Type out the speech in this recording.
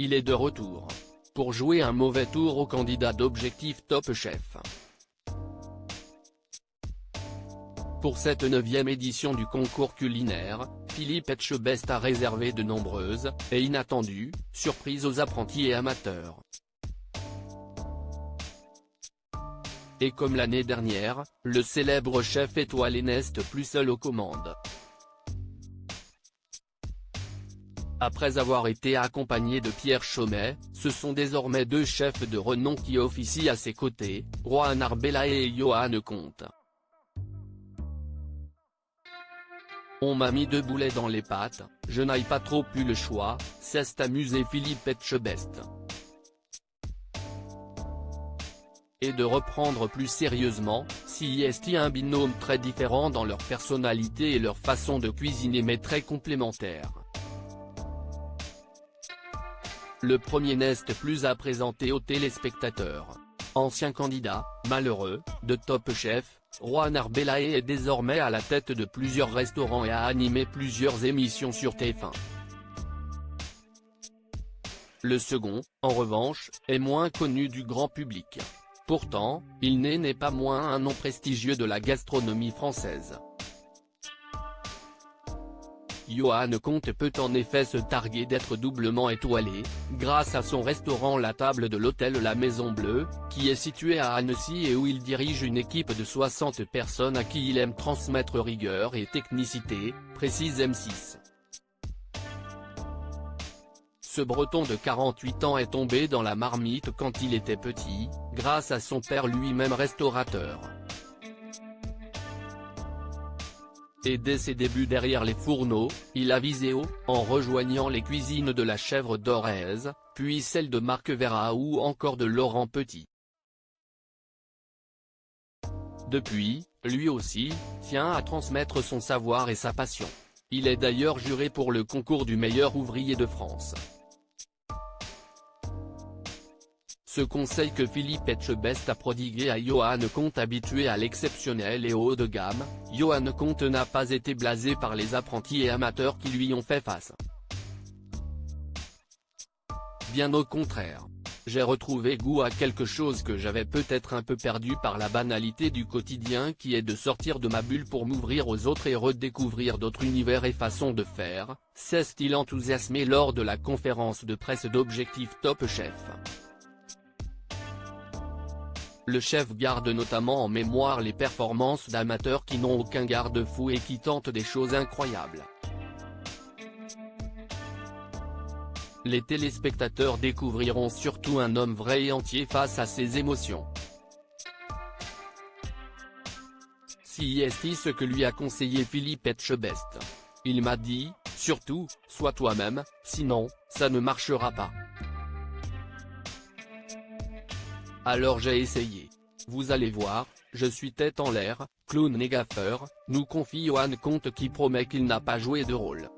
il est de retour. Pour jouer un mauvais tour au candidat d'Objectif Top Chef. Pour cette 9e édition du concours culinaire, Philippe Etchebest a réservé de nombreuses, et inattendues, surprises aux apprentis et amateurs. Et comme l'année dernière, le célèbre chef étoilé n'est plus seul aux commandes. Après avoir été accompagné de Pierre Chaumet, ce sont désormais 2 chefs de renom qui officient à ses côtés, Rohan Arbella et Johan Comte. On m'a mis 2 boulets dans les pattes, je n'ai pas trop eu le choix, s'est amusé Philippe Etchebest. Et de reprendre plus sérieusement, c'est un binôme très différent dans leur personnalité et leur façon de cuisiner mais très complémentaires. Le premier n'est plus à présenter aux téléspectateurs. Ancien candidat, malheureux, de Top Chef, Rohan Arbella est désormais à la tête de plusieurs restaurants et a animé plusieurs émissions sur TF1. Le second, en revanche, est moins connu du grand public. Pourtant, il n'est pas moins un nom prestigieux de la gastronomie française. Johan Comte peut en effet se targuer d'être doublement étoilé, grâce à son restaurant La Table de l'hôtel La Maison Bleue, qui est situé à Annecy et où il dirige une équipe de 60 personnes à qui il aime transmettre rigueur et technicité, précise M6. Ce Breton de 48 ans est tombé dans la marmite quand il était petit, grâce à son père lui-même restaurateur. Et dès ses débuts derrière les fourneaux, il a visé haut, en rejoignant les cuisines de la Chèvre d'Orez, puis celles de Marc Vera ou encore de Laurent Petit. Depuis, lui aussi, tient à transmettre son savoir et sa passion. Il est d'ailleurs juré pour le concours du meilleur ouvrier de France. Ce conseil que Philippe Etchebest a prodigué à Johan Comte habitué à l'exceptionnel et au haut de gamme, Johan Comte n'a pas été blasé par les apprentis et amateurs qui lui ont fait face. Bien au contraire. J'ai retrouvé goût à quelque chose que j'avais peut-être un peu perdu par la banalité du quotidien qui est de sortir de ma bulle pour m'ouvrir aux autres et redécouvrir d'autres univers et façons de faire, s'est-il enthousiasmé lors de la conférence de presse d'Objectif Top Chef. Le chef garde notamment en mémoire les performances d'amateurs qui n'ont aucun garde-fou et qui tentent des choses incroyables. Les téléspectateurs découvriront surtout un homme vrai et entier face à ses émotions. C'est ce que lui a conseillé Philippe Etchebest. Il m'a dit, surtout, sois toi-même, sinon, ça ne marchera pas. Alors j'ai essayé. Vous allez voir, je suis tête en l'air, clown et gaffeur, nous confie Johan Comte qui promet qu'il n'a pas joué de rôle.